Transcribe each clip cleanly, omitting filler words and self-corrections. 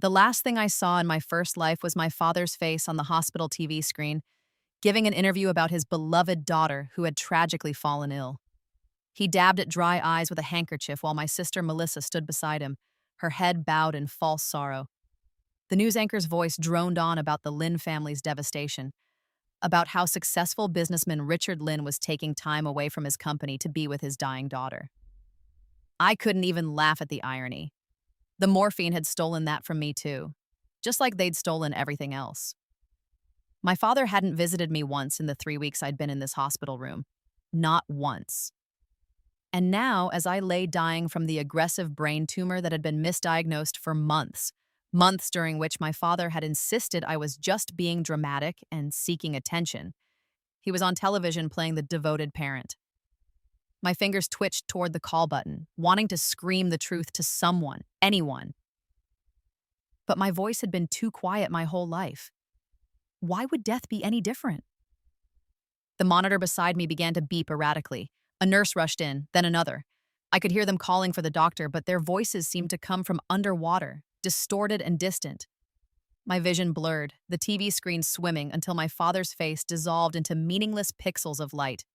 The last thing I saw in my first life was my father's face on the hospital TV screen, giving an interview about his beloved daughter who had tragically fallen ill. He dabbed at dry eyes with a handkerchief while my sister Melissa stood beside him, her head bowed in false sorrow. The news anchor's voice droned on about the Lynn family's devastation, about how successful businessman Richard Lynn was taking time away from his company to be with his dying daughter. I couldn't even laugh at the irony. The morphine had stolen that from me too, just like they'd stolen everything else. My father hadn't visited me once in the 3 weeks I'd been in this hospital room. Not once. And now, as I lay dying from the aggressive brain tumor that had been misdiagnosed for months, months during which my father had insisted I was just being dramatic and seeking attention, he was on television playing the devoted parent. My fingers twitched toward the call button, wanting to scream the truth to someone, anyone. But my voice had been too quiet my whole life. Why would death be any different? The monitor beside me began to beep erratically. A nurse rushed in, then another. I could hear them calling for the doctor, but their voices seemed to come from underwater, distorted and distant. My vision blurred, the TV screen swimming until my father's face dissolved into meaningless pixels of light.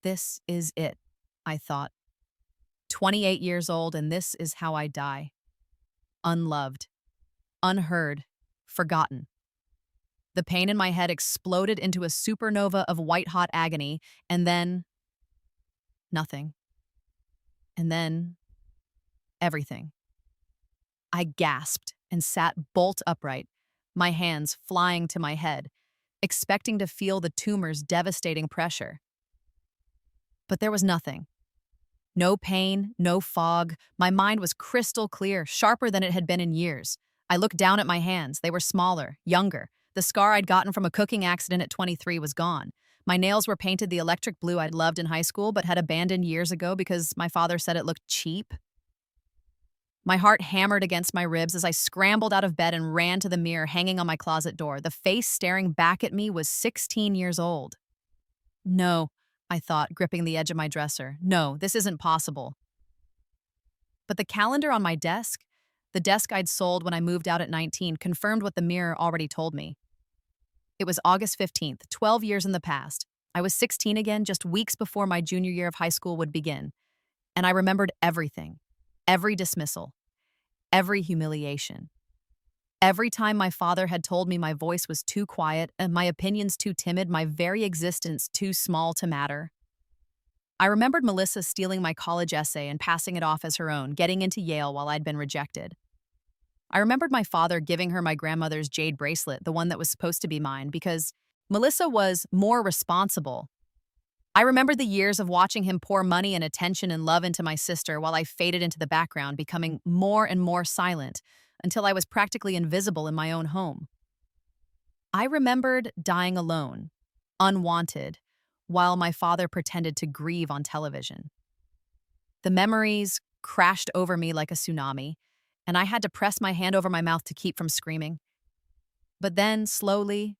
This is it, I thought. 28 years old, and this is how I die. Unloved, unheard, forgotten. The pain in my head exploded into a supernova of white-hot agony, and then nothing. And then everything. I gasped and sat bolt upright, my hands flying to my head, expecting to feel the tumor's devastating pressure. But there was nothing. No pain, no fog. My mind was crystal clear, sharper than it had been in years. I looked down at my hands. They were smaller, younger. The scar I'd gotten from a cooking accident at 23 was gone. My nails were painted the electric blue I'd loved in high school but had abandoned years ago because my father said it looked cheap. My heart hammered against my ribs as I scrambled out of bed and ran to the mirror hanging on my closet door. The face staring back at me was 16 years old. No, I thought, gripping the edge of my dresser. No, this isn't possible. But the calendar on my desk, the desk I'd sold when I moved out at 19, confirmed what the mirror already told me. It was August 15th, 12 years in the past. I was 16 again, just weeks before my junior year of high school would begin. And I remembered everything. Every dismissal. Every humiliation. Every time my father had told me my voice was too quiet and my opinions too timid, my very existence too small to matter. I remembered Melissa stealing my college essay and passing it off as her own, getting into Yale while I'd been rejected. I remembered my father giving her my grandmother's jade bracelet, the one that was supposed to be mine, because Melissa was more responsible. I remembered the years of watching him pour money and attention and love into my sister while I faded into the background, becoming more and more silent, until I was practically invisible in my own home. I remembered dying alone, unwanted, while my father pretended to grieve on television. The memories crashed over me like a tsunami, and I had to press my hand over my mouth to keep from screaming. But then, slowly,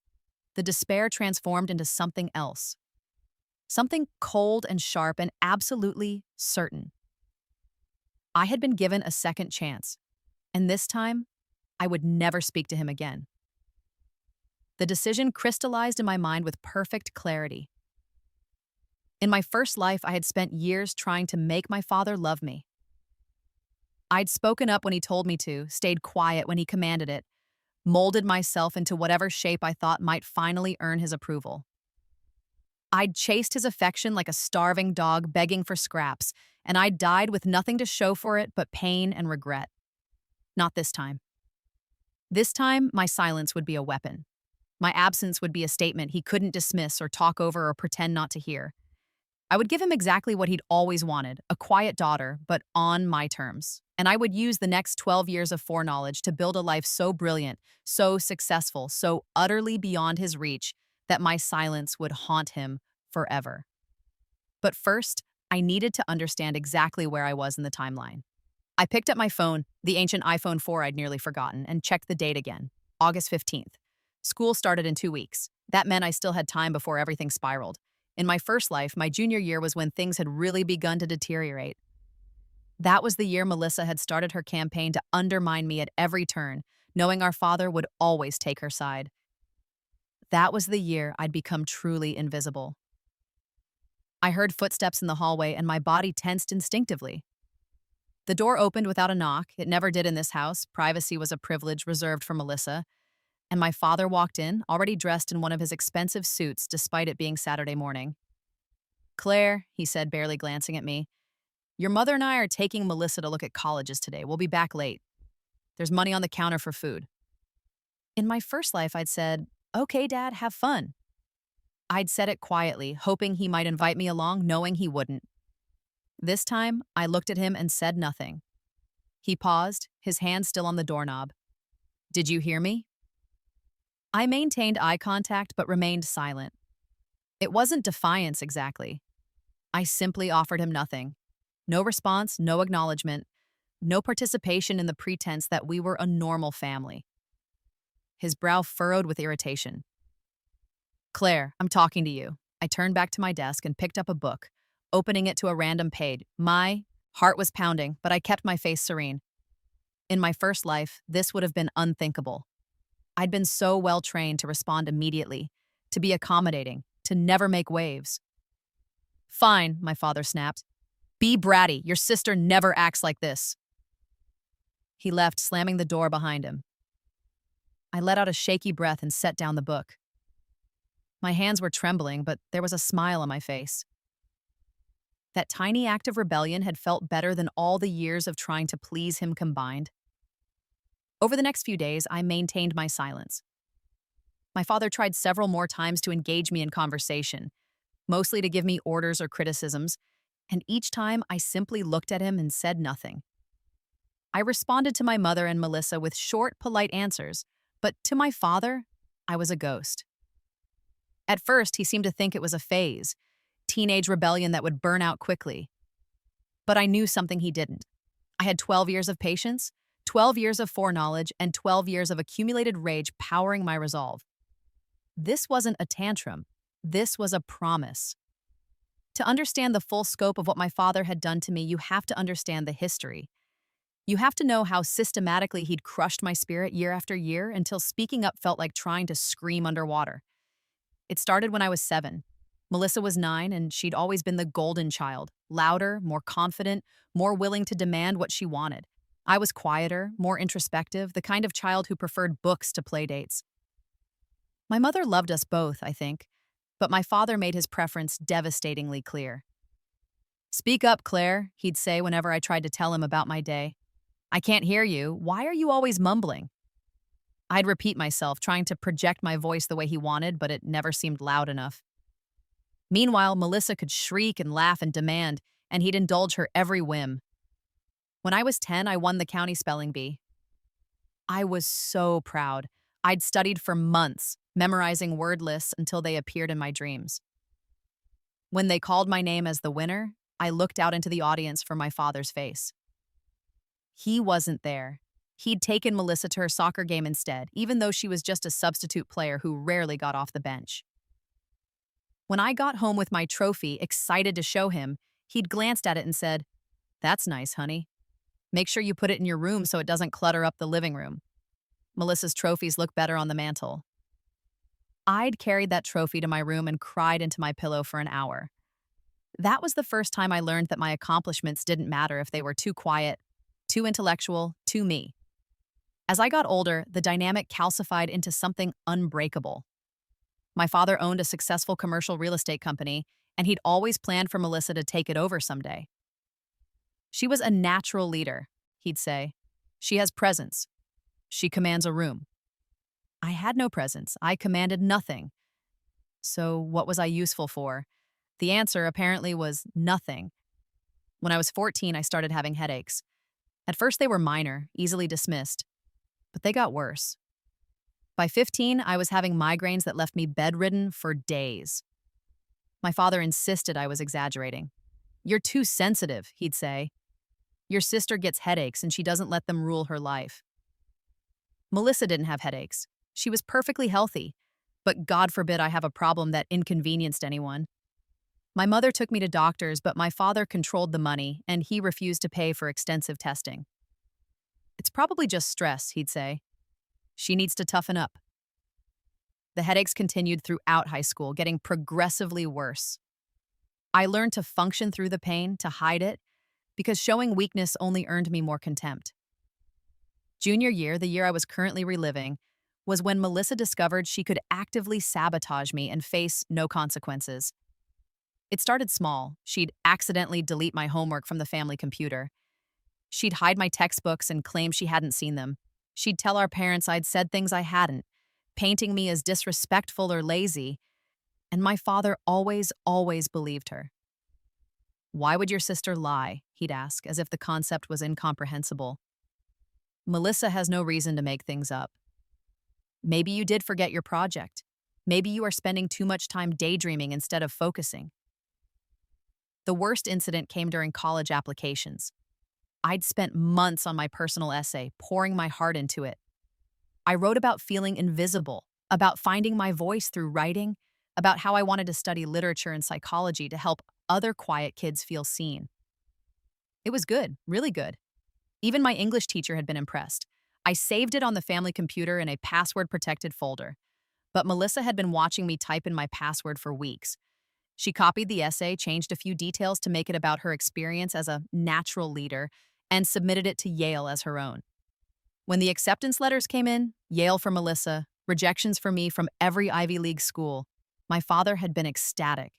the despair transformed into something else. Something cold and sharp and absolutely certain. I had been given a second chance. And this time, I would never speak to him again. The decision crystallized in my mind with perfect clarity. In my first life, I had spent years trying to make my father love me. I'd spoken up when he told me to, stayed quiet when he commanded it, molded myself into whatever shape I thought might finally earn his approval. I'd chased his affection like a starving dog begging for scraps, and I'd died with nothing to show for it but pain and regret. Not this time. This time, my silence would be a weapon. My absence would be a statement he couldn't dismiss or talk over or pretend not to hear. I would give him exactly what he'd always wanted, a quiet daughter, but on my terms. And I would use the next 12 years of foreknowledge to build a life so brilliant, so successful, so utterly beyond his reach that my silence would haunt him forever. But first, I needed to understand exactly where I was in the timeline. I picked up my phone, the ancient iPhone 4 I'd nearly forgotten, and checked the date again, August 15th. School started in 2 weeks. That meant I still had time before everything spiraled. In my first life, my junior year was when things had really begun to deteriorate. That was the year Melissa had started her campaign to undermine me at every turn, knowing our father would always take her side. That was the year I'd become truly invisible. I heard footsteps in the hallway and my body tensed instinctively. The door opened without a knock. It never did in this house. Privacy was a privilege reserved for Melissa. And my father walked in, already dressed in one of his expensive suits despite it being Saturday morning. "Claire," he said, barely glancing at me, "your mother and I are taking Melissa to look at colleges today. We'll be back late. There's money on the counter for food." In my first life, I'd said, "Okay, Dad, have fun." I'd said it quietly, hoping he might invite me along, knowing he wouldn't. This time, I looked at him and said nothing. He paused, his hand still on the doorknob. "Did you hear me?" I maintained eye contact but remained silent. It wasn't defiance exactly. I simply offered him nothing. No response, no acknowledgement, no participation in the pretense that we were a normal family. His brow furrowed with irritation. "Claire, I'm talking to you." I turned back to my desk and picked up a book, opening it to a random page. My heart was pounding, but I kept my face serene. In my first life, this would have been unthinkable. I'd been so well trained to respond immediately, to be accommodating, to never make waves. "Fine," my father snapped. "Be bratty. Your sister never acts like this." He left, slamming the door behind him. I let out a shaky breath and set down the book. My hands were trembling, but there was a smile on my face. That tiny act of rebellion had felt better than all the years of trying to please him combined. Over the next few days, I maintained my silence. My father tried several more times to engage me in conversation, mostly to give me orders or criticisms, and each time I simply looked at him and said nothing. I responded to my mother and Melissa with short, polite answers, but to my father, I was a ghost. At first, he seemed to think it was a phase, teenage rebellion that would burn out quickly. But I knew something he didn't. I had 12 years of patience, 12 years of foreknowledge, and 12 years of accumulated rage powering my resolve. This wasn't a tantrum. This was a promise. To understand the full scope of what my father had done to me, you have to understand the history. You have to know how systematically he'd crushed my spirit year after year until speaking up felt like trying to scream underwater. It started when I was 7. Melissa was 9, and she'd always been the golden child, louder, more confident, more willing to demand what she wanted. I was quieter, more introspective, the kind of child who preferred books to play dates. My mother loved us both, I think, but my father made his preference devastatingly clear. "Speak up, Claire," he'd say whenever I tried to tell him about my day. "I can't hear you. Why are you always mumbling?" I'd repeat myself, trying to project my voice the way he wanted, but it never seemed loud enough. Meanwhile, Melissa could shriek and laugh and demand, and he'd indulge her every whim. When I was 10, I won the county spelling bee. I was so proud. I'd studied for months, memorizing word lists until they appeared in my dreams. When they called my name as the winner, I looked out into the audience for my father's face. He wasn't there. He'd taken Melissa to her soccer game instead, even though she was just a substitute player who rarely got off the bench. When I got home with my trophy, excited to show him, he'd glanced at it and said, "That's nice, honey. Make sure you put it in your room so it doesn't clutter up the living room. Melissa's trophies look better on the mantle." I'd carried that trophy to my room and cried into my pillow for an hour. That was the first time I learned that my accomplishments didn't matter if they were too quiet, too intellectual, too me. As I got older, the dynamic calcified into something unbreakable. My father owned a successful commercial real estate company, and he'd always planned for Melissa to take it over someday. "She was a natural leader," he'd say. "She has presence. She commands a room." I had no presence. I commanded nothing. So what was I useful for? The answer apparently was nothing. When I was 14, I started having headaches. At first, they were minor, easily dismissed, but they got worse. By 15, I was having migraines that left me bedridden for days. My father insisted I was exaggerating. "You're too sensitive," he'd say. "Your sister gets headaches and she doesn't let them rule her life." Melissa didn't have headaches. She was perfectly healthy, but God forbid I have a problem that inconvenienced anyone. My mother took me to doctors, but my father controlled the money, and he refused to pay for extensive testing. It's probably just stress, he'd say. She needs to toughen up. The headaches continued throughout high school, getting progressively worse. I learned to function through the pain, to hide it, because showing weakness only earned me more contempt. Junior year, the year I was currently reliving, was when Melissa discovered she could actively sabotage me and face no consequences. It started small. She'd accidentally delete my homework from the family computer. She'd hide my textbooks and claim she hadn't seen them. She'd tell our parents I'd said things I hadn't, painting me as disrespectful or lazy, and my father always believed her. "Why would your sister lie?" he'd ask, as if the concept was incomprehensible. "Melissa has no reason to make things up. Maybe you did forget your project. Maybe you are spending too much time daydreaming instead of focusing." The worst incident came during college applications. I'd spent months on my personal essay, pouring my heart into it. I wrote about feeling invisible, about finding my voice through writing, about how I wanted to study literature and psychology to help other quiet kids feel seen. It was good, really good. Even my English teacher had been impressed. I saved it on the family computer in a password-protected folder. But Melissa had been watching me type in my password for weeks. She copied the essay, changed a few details to make it about her experience as a natural leader, and submitted it to Yale as her own. When the acceptance letters came in, Yale for Melissa, rejections for me from every Ivy League school, my father had been ecstatic.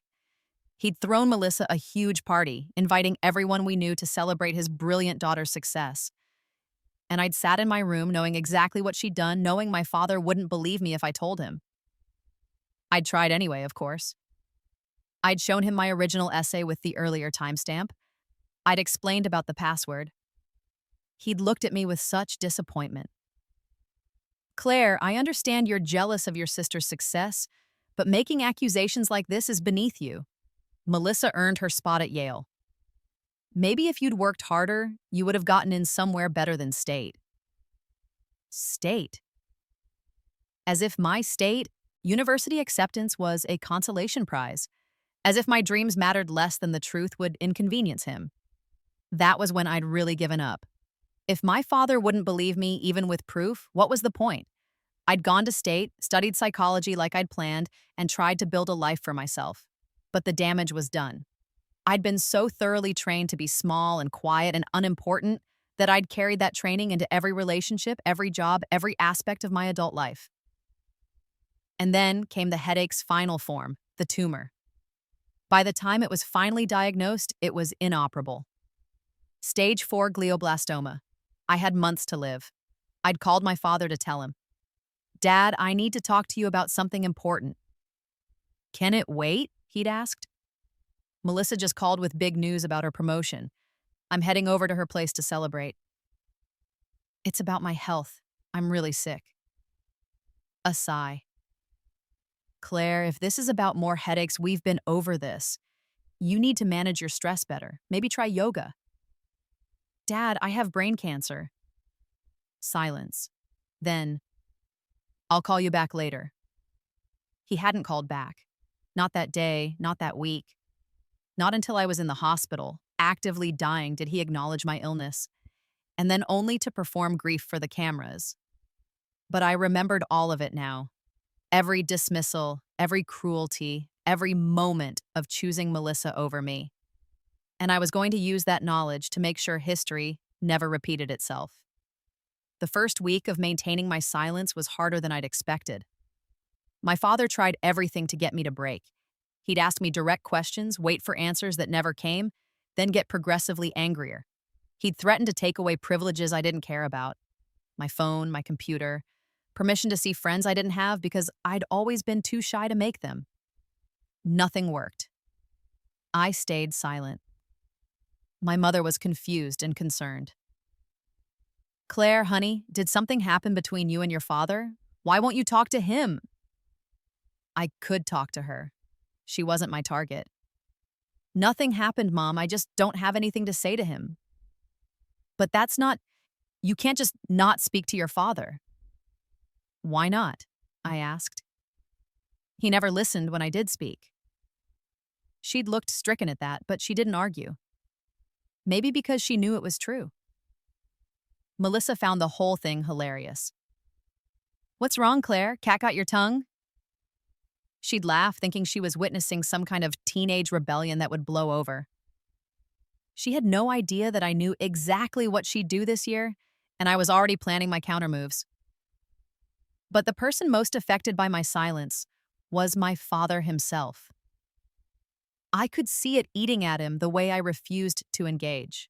He'd thrown Melissa a huge party, inviting everyone we knew to celebrate his brilliant daughter's success. And I'd sat in my room knowing exactly what she'd done, knowing my father wouldn't believe me if I told him. I'd tried anyway, of course. I'd shown him my original essay with the earlier timestamp. I'd explained about the password. He'd looked at me with such disappointment. "Claire, I understand you're jealous of your sister's success, but making accusations like this is beneath you. Melissa earned her spot at Yale. Maybe if you'd worked harder, you would have gotten in somewhere better than state." State? As if my state, university acceptance, was a consolation prize. As if my dreams mattered less than the truth would inconvenience him. That was when I'd really given up. If my father wouldn't believe me, even with proof, what was the point? I'd gone to state, studied psychology like I'd planned, and tried to build a life for myself. But the damage was done. I'd been so thoroughly trained to be small and quiet and unimportant that I'd carried that training into every relationship, every job, every aspect of my adult life. And then came the headache's final form, the tumor. By the time it was finally diagnosed, it was inoperable. Stage 4 glioblastoma. I had months to live. I'd called my father to tell him, "Dad, I need to talk to you about something important." "Can it wait?" he'd asked. "Melissa just called with big news about her promotion. I'm heading over to her place to celebrate." "It's about my health. I'm really sick." A sigh. "Claire, if this is about more headaches, we've been over this. You need to manage your stress better. Maybe try yoga." "Dad, I have brain cancer." Silence. Then, "I'll call you back later." He hadn't called back. Not that day, not that week. Not until I was in the hospital, actively dying, did he acknowledge my illness. And then only to perform grief for the cameras. But I remembered all of it now. Every dismissal, every cruelty, every moment of choosing Melissa over me. And I was going to use that knowledge to make sure history never repeated itself. The first week of maintaining my silence was harder than I'd expected. My father tried everything to get me to break. He'd ask me direct questions, wait for answers that never came, then get progressively angrier. He'd threaten to take away privileges I didn't care about. My phone, my computer, permission to see friends I didn't have because I'd always been too shy to make them. Nothing worked. I stayed silent. My mother was confused and concerned. "Claire, honey, did something happen between you and your father? Why won't you talk to him?" I could talk to her. She wasn't my target. "Nothing happened, Mom. I just don't have anything to say to him." "But that's not... You can't just not speak to your father." "Why not?" I asked. "He never listened when I did speak." She'd looked stricken at that, but she didn't argue. Maybe because she knew it was true. Melissa found the whole thing hilarious. "What's wrong, Claire? Cat got your tongue?" She'd laugh, thinking she was witnessing some kind of teenage rebellion that would blow over. She had no idea that I knew exactly what she'd do this year, and I was already planning my countermoves. But the person most affected by my silence was my father himself. I could see it eating at him the way I refused to engage.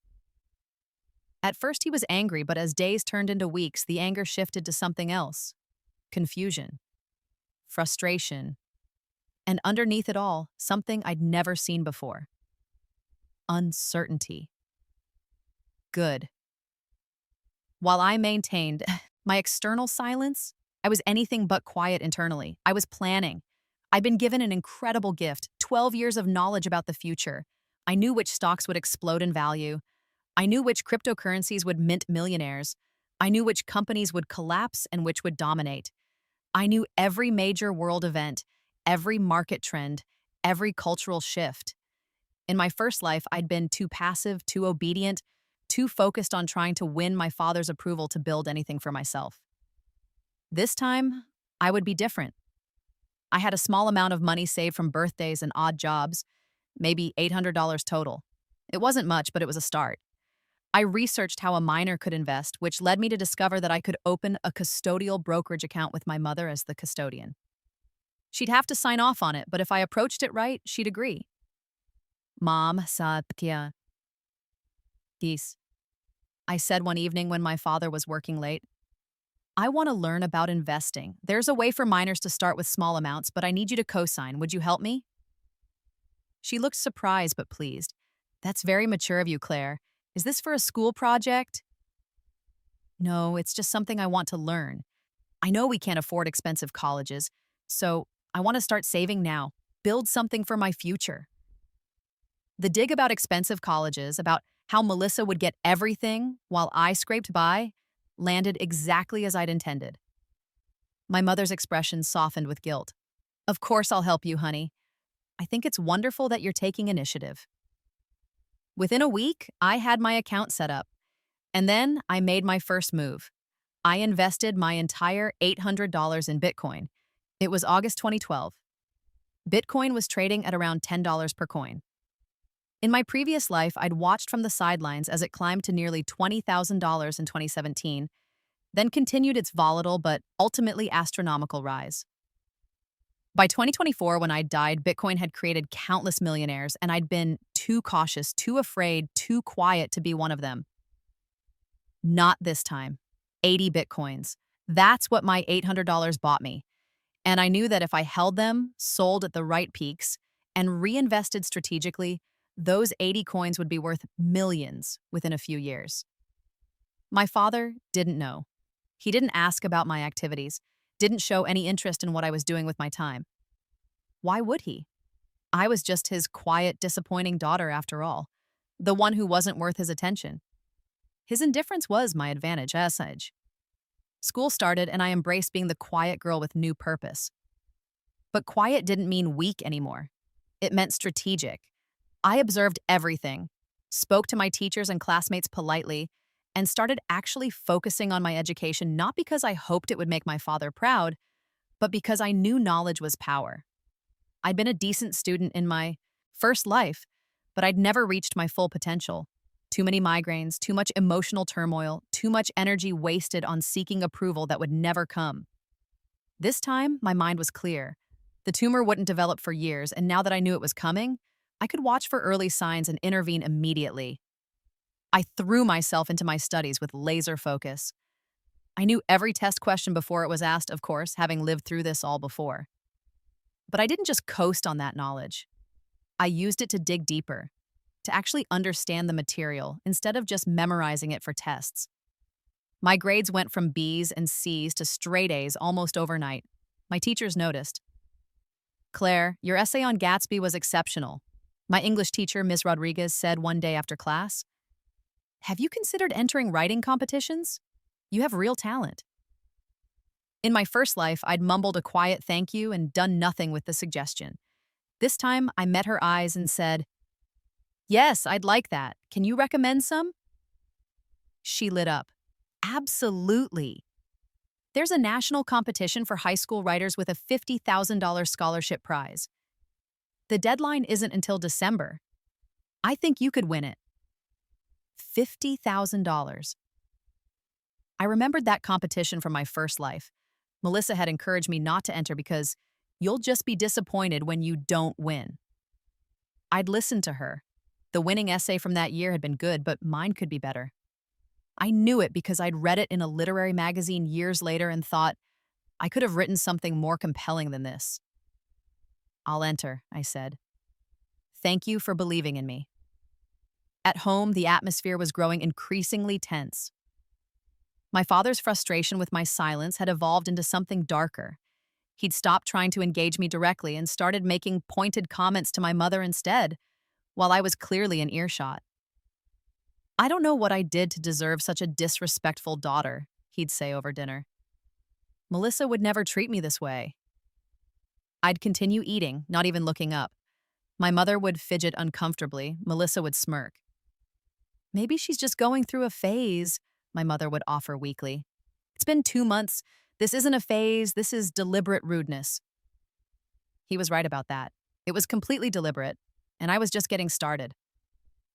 At first he was angry, but as days turned into weeks, the anger shifted to something else. Confusion. Frustration. And underneath it all, something I'd never seen before. Uncertainty. Good. While I maintained my external silence, I was anything but quiet internally. I was planning. I'd been given an incredible gift, 12 years of knowledge about the future. I knew which stocks would explode in value. I knew which cryptocurrencies would mint millionaires. I knew which companies would collapse and which would dominate. I knew every major world event, every market trend, every cultural shift. In my first life, I'd been too passive, too obedient, too focused on trying to win my father's approval to build anything for myself. This time, I would be different. I had a small amount of money saved from birthdays and odd jobs, maybe $800 total. It wasn't much, but it was a start. I researched how a minor could invest, which led me to discover that I could open a custodial brokerage account with my mother as the custodian. She'd have to sign off on it, but if I approached it right, she'd agree. Mom, Satya. Geese. I said one evening when my father was working late. I want to learn about investing. There's a way for minors to start with small amounts, but I need you to co-sign. Would you help me? She looked surprised but pleased. That's very mature of you, Claire. Is this for a school project? No, it's just something I want to learn. I know we can't afford expensive colleges, so I want to start saving now. Build something for my future. The dig about expensive colleges, about how Melissa would get everything while I scraped by, landed exactly as I'd intended. My mother's expression softened with guilt. Of course I'll help you, honey. I think it's wonderful that you're taking initiative. Within a week, I had my account set up. And then I made my first move. I invested my entire $800 in Bitcoin. It was August 2012. Bitcoin was trading at around $10 per coin. In my previous life, I'd watched from the sidelines as it climbed to nearly $20,000 in 2017, then continued its volatile but ultimately astronomical rise. By 2024, when I died, Bitcoin had created countless millionaires, and I'd been too cautious, too afraid, too quiet to be one of them. Not this time. 80 Bitcoins. That's what my $800 bought me. And I knew that if I held them, sold at the right peaks, and reinvested strategically, those 80 coins would be worth millions within a few years. My father didn't know. He didn't ask about my activities, didn't show any interest in what I was doing with my time. Why would he? I was just his quiet, disappointing daughter after all, the one who wasn't worth his attention. His indifference was my advantage, as such. School started and I embraced being the quiet girl with new purpose. But quiet didn't mean weak anymore. It meant strategic. I observed everything, spoke to my teachers and classmates politely, and started actually focusing on my education not because I hoped it would make my father proud, but because I knew knowledge was power. I'd been a decent student in my first life, but I'd never reached my full potential. Too many migraines, too much emotional turmoil, too much energy wasted on seeking approval that would never come. This time, my mind was clear. The tumor wouldn't develop for years, and now that I knew it was coming, I could watch for early signs and intervene immediately. I threw myself into my studies with laser focus. I knew every test question before it was asked, of course, having lived through this all before. But I didn't just coast on that knowledge. I used it to dig deeper, to actually understand the material instead of just memorizing it for tests. My grades went from B's and C's to straight A's almost overnight. My teachers noticed. "Claire, your essay on Gatsby was exceptional," my English teacher, Ms. Rodriguez, said one day after class. "Have you considered entering writing competitions? You have real talent." In my first life, I'd mumbled a quiet thank you and done nothing with the suggestion. This time, I met her eyes and said, "Yes, I'd like that. Can you recommend some?" She lit up. "Absolutely. There's a national competition for high school writers with a $50,000 scholarship prize. The deadline isn't until December. I think you could win it." $50,000. I remembered that competition from my first life. Melissa had encouraged me not to enter because you'll just be disappointed when you don't win. I'd listened to her. The winning essay from that year had been good, but mine could be better. I knew it because I'd read it in a literary magazine years later and thought, I could have written something more compelling than this. "I'll enter," I said. "Thank you for believing in me." At home, the atmosphere was growing increasingly tense. My father's frustration with my silence had evolved into something darker. He'd stopped trying to engage me directly and started making pointed comments to my mother instead, while I was clearly in earshot. "I don't know what I did to deserve such a disrespectful daughter," he'd say over dinner. "Melissa would never treat me this way." I'd continue eating, not even looking up. My mother would fidget uncomfortably. Melissa would smirk. "Maybe she's just going through a phase," my mother would offer weakly. "It's been 2 months. This isn't a phase. This is deliberate rudeness." He was right about that. It was completely deliberate, and I was just getting started.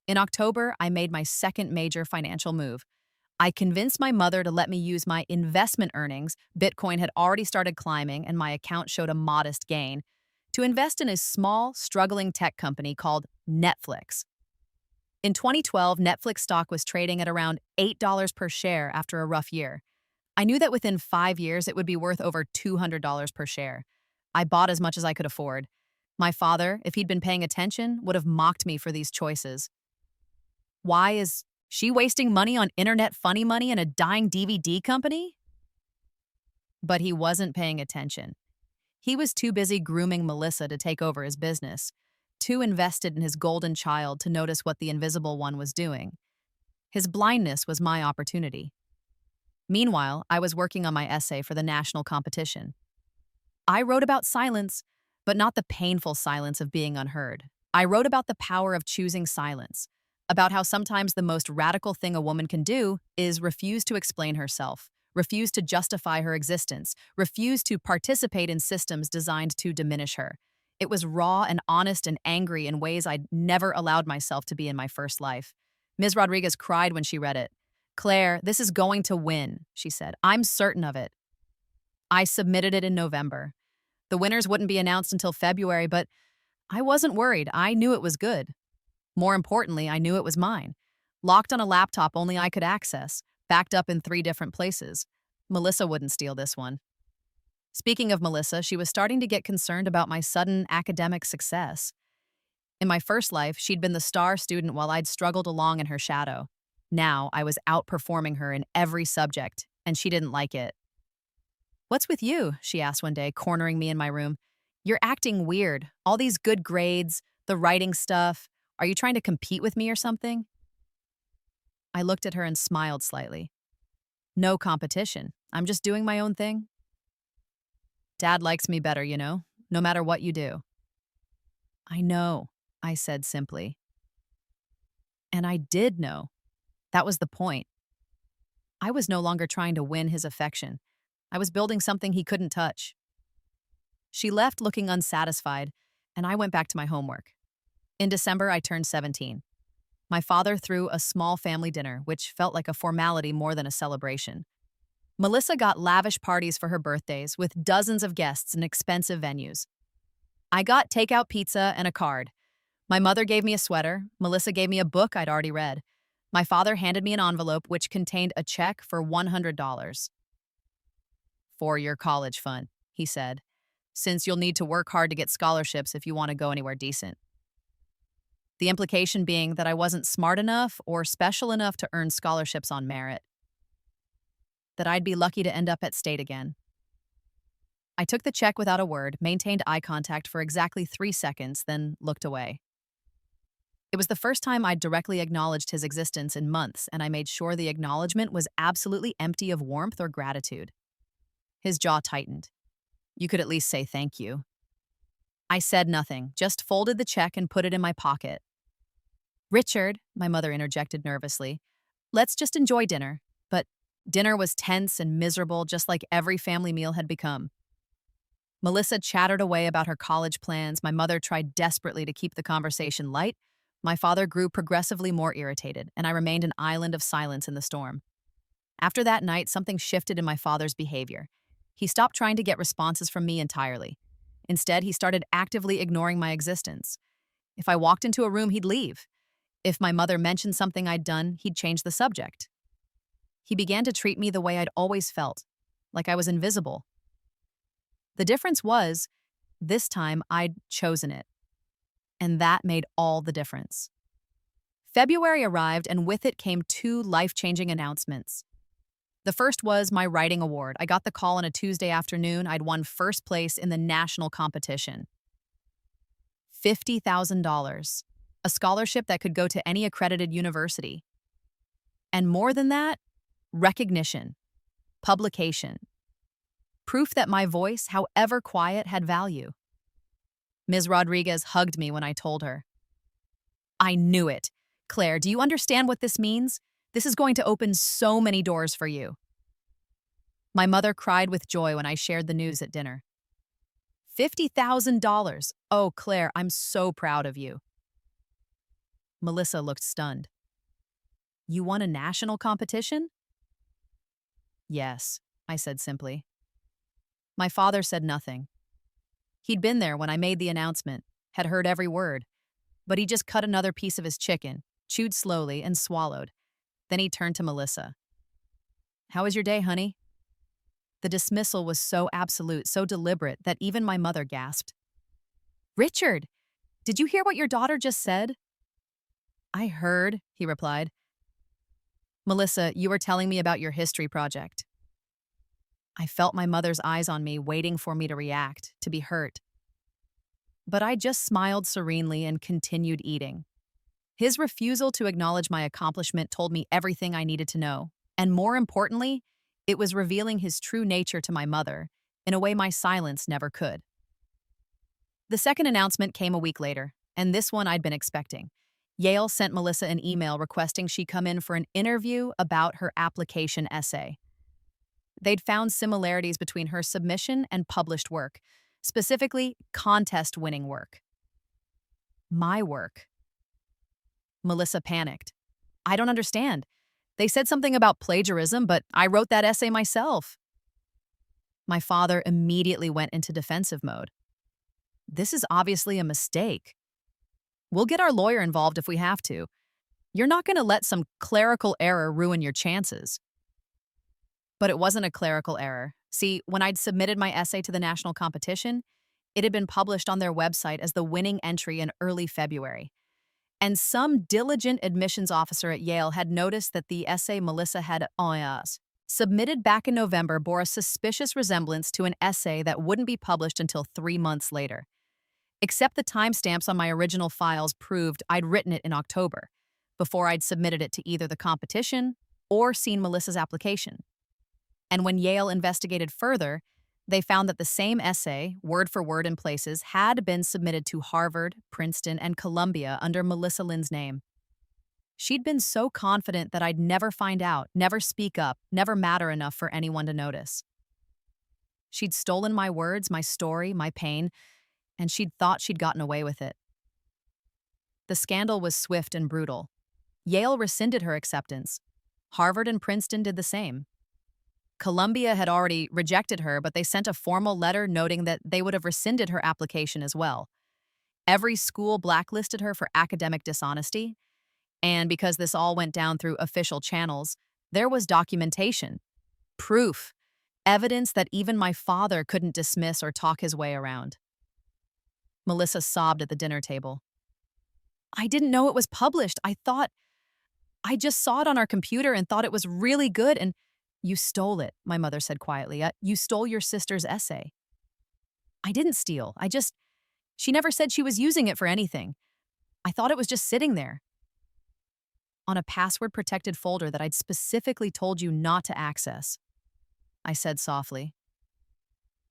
In October, I made my second major financial move. I convinced my mother to let me use my investment earnings. Bitcoin had already started climbing, and my account showed a modest gain, to invest in a small, struggling tech company called Netflix. In 2012, Netflix stock was trading at around $8 per share after a rough year. I knew that within 5 years it would be worth over $200 per share. I bought as much as I could afford. My father, if he'd been paying attention, would have mocked me for these choices. Why is she wasting money on internet funny money and a dying DVD company? But he wasn't paying attention. He was too busy grooming Melissa to take over his business, too invested in his golden child to notice what the invisible one was doing. His blindness was my opportunity. Meanwhile, I was working on my essay for the national competition. I wrote about silence, but not the painful silence of being unheard. I wrote about the power of choosing silence, about how sometimes the most radical thing a woman can do is refuse to explain herself, refuse to justify her existence, refuse to participate in systems designed to diminish her. It was raw and honest and angry in ways I'd never allowed myself to be in my first life. Ms. Rodriguez cried when she read it. "Claire, this is going to win," she said. "I'm certain of it." I submitted it in November. The winners wouldn't be announced until February, but I wasn't worried. I knew it was good. More importantly, I knew it was mine. Locked on a laptop only I could access, backed up in 3 different places. Melissa wouldn't steal this one. Speaking of Melissa, she was starting to get concerned about my sudden academic success. In my first life, she'd been the star student while I'd struggled along in her shadow. Now, I was outperforming her in every subject, and she didn't like it. "What's with you?" she asked one day, cornering me in my room. "You're acting weird. All these good grades, the writing stuff. Are you trying to compete with me or something?" I looked at her and smiled slightly. "No competition. I'm just doing my own thing." "Dad likes me better, no matter what you do." "I know," I said simply. And I did know. That was the point. I was no longer trying to win his affection. I was building something he couldn't touch. She left looking unsatisfied, and I went back to my homework. In December, I turned 17. My father threw a small family dinner, which felt like a formality more than a celebration. Melissa got lavish parties for her birthdays with dozens of guests in expensive venues. I got takeout pizza and a card. My mother gave me a sweater. Melissa gave me a book I'd already read. My father handed me an envelope which contained a check for $100. "For your college fund," he said, "since you'll need to work hard to get scholarships if you want to go anywhere decent." The implication being that I wasn't smart enough or special enough to earn scholarships on merit. That I'd be lucky to end up at state again. I took the check without a word, maintained eye contact for exactly 3 seconds, then looked away. It was the first time I'd directly acknowledged his existence in months, and I made sure the acknowledgement was absolutely empty of warmth or gratitude. His jaw tightened. "You could at least say thank you." I said nothing, just folded the check and put it in my pocket. Richard, my mother interjected nervously, let's just enjoy dinner. But dinner was tense and miserable, just like every family meal had become. Melissa chattered away about her college plans. My mother tried desperately to keep the conversation light. My father grew progressively more irritated, and I remained an island of silence in the storm. After that night, something shifted in my father's behavior. He stopped trying to get responses from me entirely. Instead, he started actively ignoring my existence. If I walked into a room, he'd leave. If my mother mentioned something I'd done, he'd change the subject. He began to treat me the way I'd always felt, like I was invisible. The difference was, this time I'd chosen it. And that made all the difference. February arrived, and with it came two life-changing announcements. The first was my writing award. I got the call on a Tuesday afternoon. I'd won first place in the national competition. $50,000, a scholarship that could go to any accredited university. And more than that, recognition, publication, proof that my voice, however quiet, had value. Ms. Rodriguez hugged me when I told her. I knew it. Claire, do you understand what this means? This is going to open so many doors for you. My mother cried with joy when I shared the news at dinner. $50,000. Oh, Claire, I'm so proud of you. Melissa looked stunned. You won a national competition? Yes, I said simply. My father said nothing. He'd been there when I made the announcement, had heard every word, but he just cut another piece of his chicken, chewed slowly, and swallowed. Then he turned to Melissa. How was your day, honey? The dismissal was so absolute, so deliberate, that even my mother gasped. Richard, did you hear what your daughter just said? I heard, he replied. Melissa, you were telling me about your history project. I felt my mother's eyes on me, waiting for me to react, to be hurt. But I just smiled serenely and continued eating. His refusal to acknowledge my accomplishment told me everything I needed to know, and more importantly, it was revealing his true nature to my mother, in a way my silence never could. The second announcement came a week later, and this one I'd been expecting. Yale sent Melissa an email requesting she come in for an interview about her application essay. They'd found similarities between her submission and published work, specifically contest-winning work. My work. Melissa panicked. I don't understand. They said something about plagiarism, but I wrote that essay myself. My father immediately went into defensive mode. This is obviously a mistake. We'll get our lawyer involved if we have to. You're not going to let some clerical error ruin your chances. But it wasn't a clerical error. See, when I'd submitted my essay to the national competition, it had been published on their website as the winning entry in early February. And some diligent admissions officer at Yale had noticed that the essay Melissa had submitted back in November bore a suspicious resemblance to an essay that wouldn't be published until 3 months later. Except the timestamps on my original files proved I'd written it in October, before I'd submitted it to either the competition or seen Melissa's application. And when Yale investigated further, they found that the same essay, word for word in places, had been submitted to Harvard, Princeton, and Columbia under Melissa Lynn's name. She'd been so confident that I'd never find out, never speak up, never matter enough for anyone to notice. She'd stolen my words, my story, my pain, and she'd thought she'd gotten away with it. The scandal was swift and brutal. Yale rescinded her acceptance. Harvard and Princeton did the same. Columbia had already rejected her, but they sent a formal letter noting that they would have rescinded her application as well. Every school blacklisted her for academic dishonesty, and because this all went down through official channels, there was documentation, proof, evidence that even my father couldn't dismiss or talk his way around. Melissa sobbed at the dinner table. I didn't know it was published. I just saw it on our computer and thought it was really good, and you stole it, my mother said quietly. You stole your sister's essay. I didn't steal. She never said she was using it for anything. I thought it was just sitting there. On a password-protected folder that I'd specifically told you not to access, I said softly.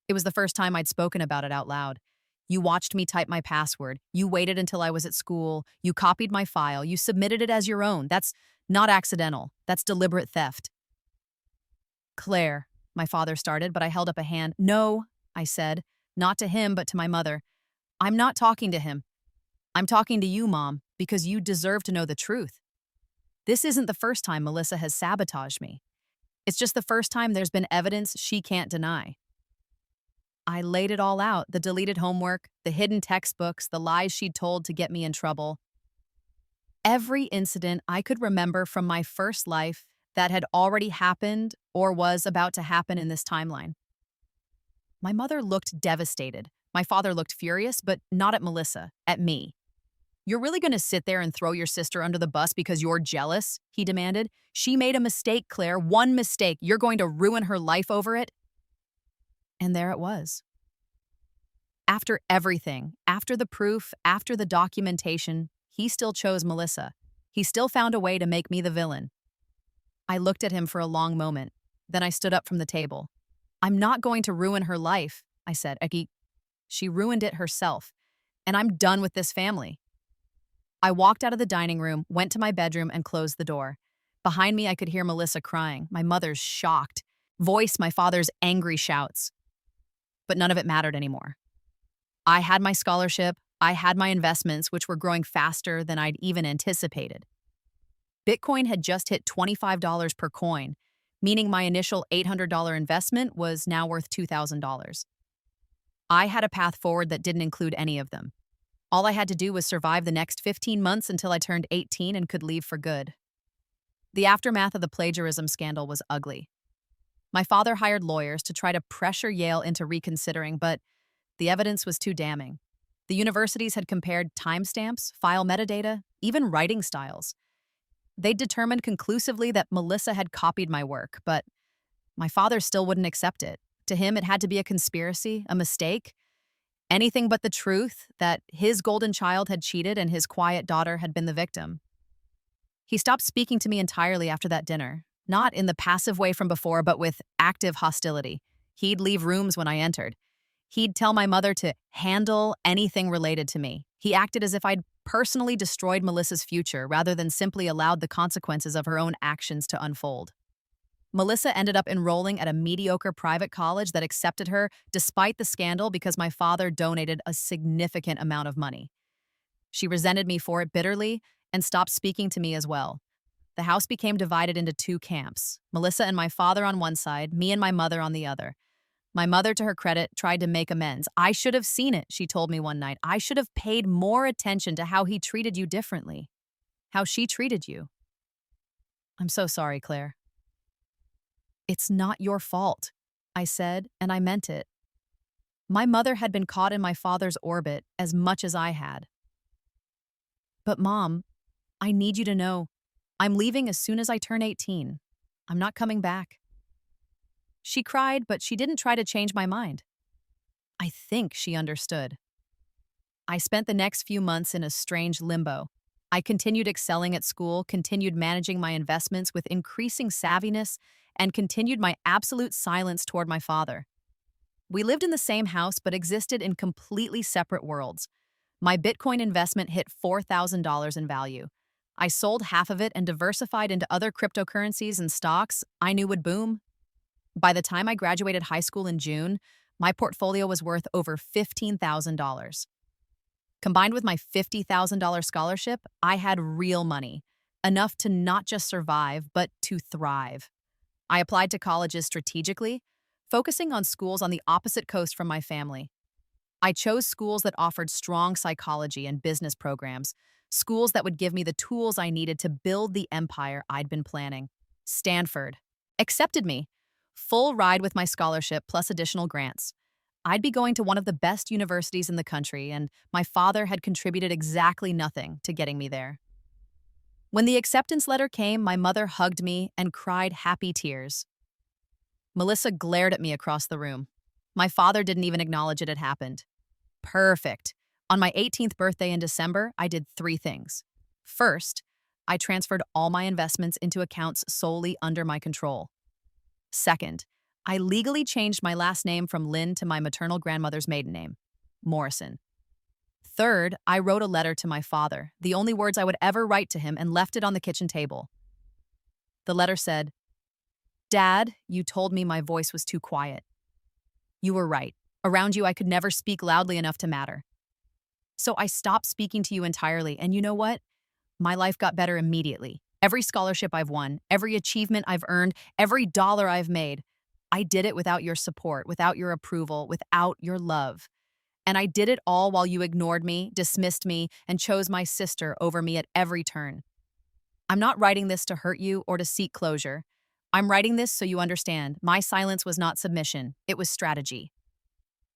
It was the first time I'd spoken about it out loud. You watched me type my password. You waited until I was at school. You copied my file. You submitted it as your own. That's not accidental. That's deliberate theft. Claire, my father started, but I held up a hand. No, I said, not to him, but to my mother. I'm not talking to him. I'm talking to you, Mom, because you deserve to know the truth. This isn't the first time Melissa has sabotaged me. It's just the first time there's been evidence she can't deny. I laid it all out, the deleted homework, the hidden textbooks, the lies she'd told to get me in trouble. Every incident I could remember from my first life that had already happened or was about to happen in this timeline. My mother looked devastated. My father looked furious, but not at Melissa, at me. You're really going to sit there and throw your sister under the bus because you're jealous? He demanded. She made a mistake, Claire. One mistake. You're going to ruin her life over it? And there it was. After everything, after the proof, after the documentation, he still chose Melissa. He still found a way to make me the villain. I looked at him for a long moment. Then I stood up from the table. I'm not going to ruin her life, I said. She ruined it herself, and I'm done with this family. I walked out of the dining room, went to my bedroom, and closed the door. Behind me, I could hear Melissa crying, my mother's shocked voice, my father's angry shouts. But none of it mattered anymore. I had my scholarship, I had my investments, which were growing faster than I'd even anticipated. Bitcoin had just hit $25 per coin, meaning my initial $800 investment was now worth $2,000. I had a path forward that didn't include any of them. All I had to do was survive the next 15 months until I turned 18 and could leave for good. The aftermath of the plagiarism scandal was ugly. My father hired lawyers to try to pressure Yale into reconsidering, but the evidence was too damning. The universities had compared timestamps, file metadata, even writing styles. They'd determined conclusively that Melissa had copied my work, but my father still wouldn't accept it. To him, it had to be a conspiracy, a mistake, anything but the truth that his golden child had cheated and his quiet daughter had been the victim. He stopped speaking to me entirely after that dinner, not in the passive way from before, but with active hostility. He'd leave rooms when I entered. He'd tell my mother to handle anything related to me. He acted as if I'd personally destroyed Melissa's future rather than simply allowed the consequences of her own actions to unfold. Melissa ended up enrolling at a mediocre private college that accepted her despite the scandal because my father donated a significant amount of money. She resented me for it bitterly and stopped speaking to me as well. The house became divided into two camps, Melissa and my father on one side, me and my mother on the other. My mother, to her credit, tried to make amends. I should have seen it, she told me one night. I should have paid more attention to how he treated you differently, how she treated you. I'm so sorry, Claire. It's not your fault, I said, and I meant it. My mother had been caught in my father's orbit as much as I had. But Mom, I need you to know, I'm leaving as soon as I turn 18. I'm not coming back. She cried, but she didn't try to change my mind. I think she understood. I spent the next few months in a strange limbo. I continued excelling at school, continued managing my investments with increasing savviness, and continued my absolute silence toward my father. We lived in the same house but existed in completely separate worlds. My Bitcoin investment hit $4,000 in value. I sold half of it and diversified into other cryptocurrencies and stocks I knew would boom. By the time I graduated high school in June, my portfolio was worth over $15,000. Combined with my $50,000 scholarship, I had real money, enough to not just survive, but to thrive. I applied to colleges strategically, focusing on schools on the opposite coast from my family. I chose schools that offered strong psychology and business programs, schools that would give me the tools I needed to build the empire I'd been planning. Stanford accepted me. Full ride with my scholarship plus additional grants. I'd be going to one of the best universities in the country, and my father had contributed exactly nothing to getting me there. When the acceptance letter came, my mother hugged me and cried happy tears. Melissa glared at me across the room. My father didn't even acknowledge it had happened. Perfect. On my 18th birthday in December, I did 3 things. First, I transferred all my investments into accounts solely under my control. Second, I legally changed my last name from Lynn to my maternal grandmother's maiden name. Morrison. Third, I wrote a letter to my father, the only words I would ever write to him, and left it on the kitchen table. The letter said, "Dad, you told me my voice was too quiet. You were right. Around you, I could never speak loudly enough to matter. So I stopped speaking to you entirely, and you know what? My life got better immediately. Every scholarship I've won, every achievement I've earned, every dollar I've made, I did it without your support, without your approval, without your love. And I did it all while you ignored me, dismissed me, and chose my sister over me at every turn. I'm not writing this to hurt you or to seek closure. I'm writing this so you understand. My silence was not submission, it was strategy.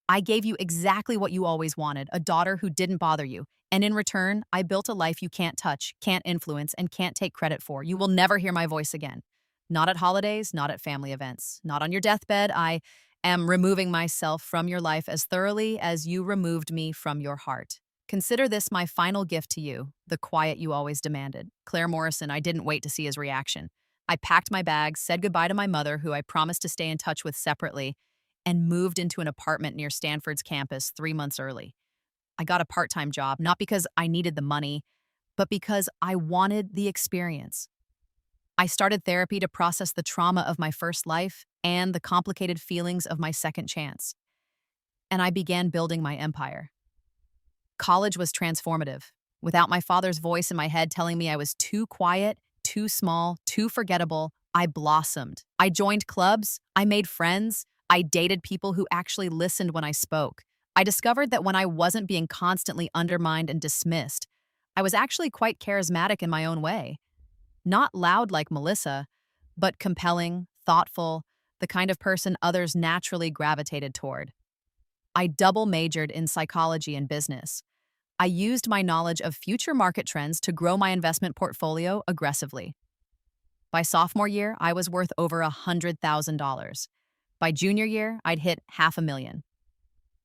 I gave you exactly what you always wanted, a daughter who didn't bother you. And in return, I built a life you can't touch, can't influence, and can't take credit for. You will never hear my voice again. Not at holidays, not at family events, not on your deathbed. I am removing myself from your life as thoroughly as you removed me from your heart. Consider this my final gift to you, the quiet you always demanded. Claire Morrison, I didn't wait to see his reaction. I packed my bags, said goodbye to my mother, who I promised to stay in touch with separately, and moved into an apartment near Stanford's campus 3 months early. I got a part-time job, not because I needed the money, but because I wanted the experience. I started therapy to process the trauma of my first life and the complicated feelings of my second chance. And I began building my empire. College was transformative. Without my father's voice in my head telling me I was too quiet, too small, too forgettable, I blossomed. I joined clubs, I made friends, I dated people who actually listened when I spoke. I discovered that when I wasn't being constantly undermined and dismissed, I was actually quite charismatic in my own way. Not loud like Melissa, but compelling, thoughtful, the kind of person others naturally gravitated toward. I double majored in psychology and business. I used my knowledge of future market trends to grow my investment portfolio aggressively. By sophomore year, I was worth over $100,000. By junior year, I'd hit $500,000.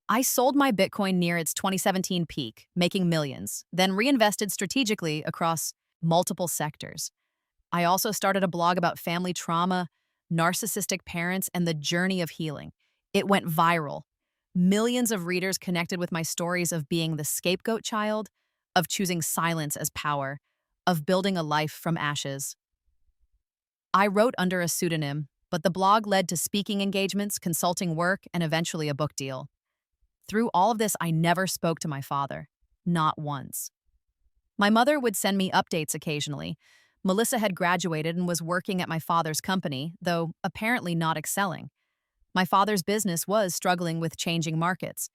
I sold my Bitcoin near its 2017 peak, making millions, then reinvested strategically across multiple sectors. I also started a blog about family trauma, narcissistic parents, and the journey of healing. It went viral. Millions of readers connected with my stories of being the scapegoat child, of choosing silence as power, of building a life from ashes. I wrote under a pseudonym, but the blog led to speaking engagements, consulting work, and eventually a book deal. Through all of this, I never spoke to my father. Not once. My mother would send me updates occasionally. Melissa had graduated and was working at my father's company, though apparently not excelling. My father's business was struggling with changing markets.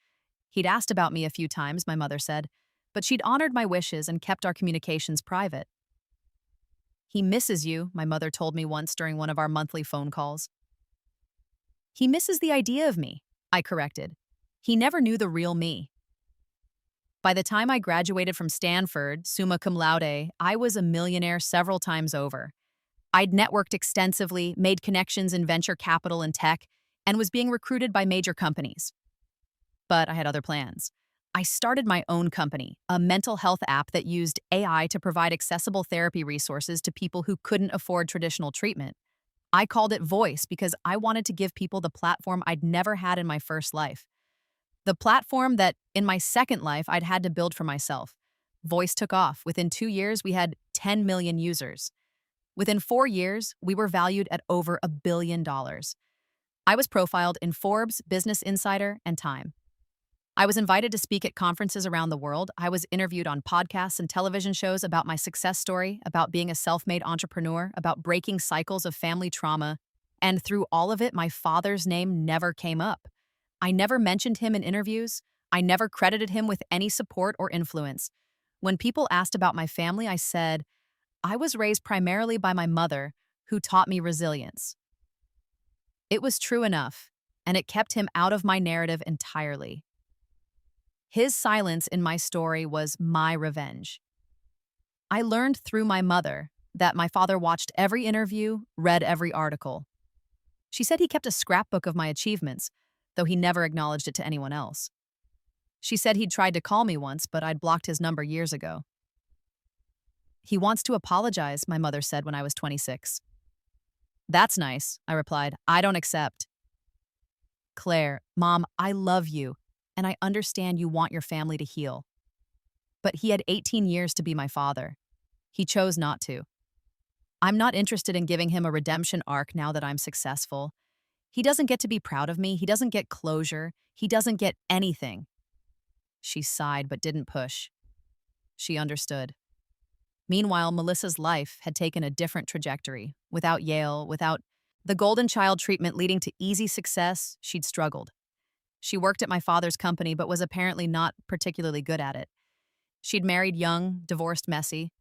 He'd asked about me a few times, my mother said, but she'd honored my wishes and kept our communications private. "He misses you," my mother told me once during one of our monthly phone calls. "He misses the idea of me," I corrected. "He never knew the real me." By the time I graduated from Stanford, summa cum laude, I was a millionaire several times over. I'd networked extensively, made connections in venture capital and tech, and was being recruited by major companies. But I had other plans. I started my own company, a mental health app that used AI to provide accessible therapy resources to people who couldn't afford traditional treatment. I called it Voice because I wanted to give people the platform I'd never had in my first life. The platform that, in my second life, I'd had to build for myself. Voice took off. Within 2 years, we had 10 million users. Within 4 years, we were valued at over $1 billion. I was profiled in Forbes, Business Insider, and Time. I was invited to speak at conferences around the world. I was interviewed on podcasts and television shows about my success story, about being a self-made entrepreneur, about breaking cycles of family trauma. And through all of it, my father's name never came up. I never mentioned him in interviews. I never credited him with any support or influence. When people asked about my family, I said, I was raised primarily by my mother, who taught me resilience. It was true enough, and it kept him out of my narrative entirely. His silence in my story was my revenge. I learned through my mother that my father watched every interview, read every article. She said he kept a scrapbook of my achievements, though he never acknowledged it to anyone else. She said he'd tried to call me once, but I'd blocked his number years ago. "He wants to apologize," my mother said when I was 26. "That's nice," I replied. "I don't accept." "Claire, Mom, I love you. and I understand you want your family to heal. But he had 18 years to be my father. He chose not to. I'm not interested in giving him a redemption arc now that I'm successful. He doesn't get to be proud of me. He doesn't get closure. He doesn't get anything. She sighed but didn't push. She understood. Meanwhile, Melissa's life had taken a different trajectory. Without Yale, without the golden child treatment leading to easy success, she'd struggled. She worked at my father's company but was apparently not particularly good at it. She'd married young, divorced messy.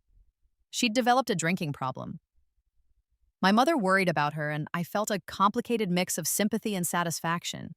She'd developed a drinking problem. My mother worried about her, and I felt a complicated mix of sympathy and satisfaction.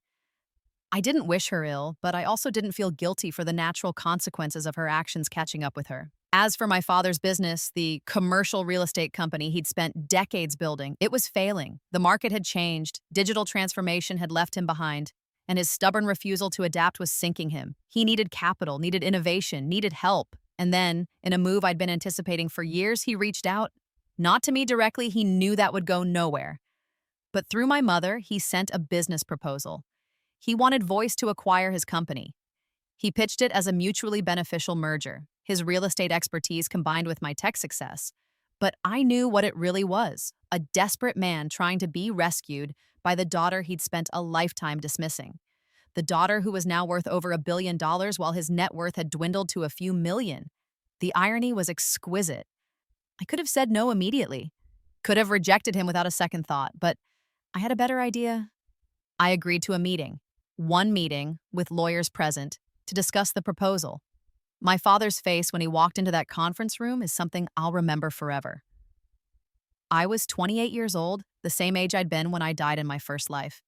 I didn't wish her ill, but I also didn't feel guilty for the natural consequences of her actions catching up with her. As for my father's business, the commercial real estate company he'd spent decades building, it was failing. The market had changed, digital transformation had left him behind, and his stubborn refusal to adapt was sinking him. He needed capital, needed innovation, needed help. And then, in a move I'd been anticipating for years, he reached out. Not to me directly, he knew that would go nowhere. But through my mother, he sent a business proposal. He wanted Voice to acquire his company. He pitched it as a mutually beneficial merger, his real estate expertise combined with my tech success. But I knew what it really was, a desperate man trying to be rescued by the daughter he'd spent a lifetime dismissing. The daughter who was now worth over $1 billion while his net worth had dwindled to a few million. The irony was exquisite. I could have said no immediately, could have rejected him without a second thought, but I had a better idea. I agreed to a meeting, one meeting with lawyers present, to discuss the proposal. My father's face when he walked into that conference room is something I'll remember forever. I was 28 years old, the same age I'd been when I died in my first life.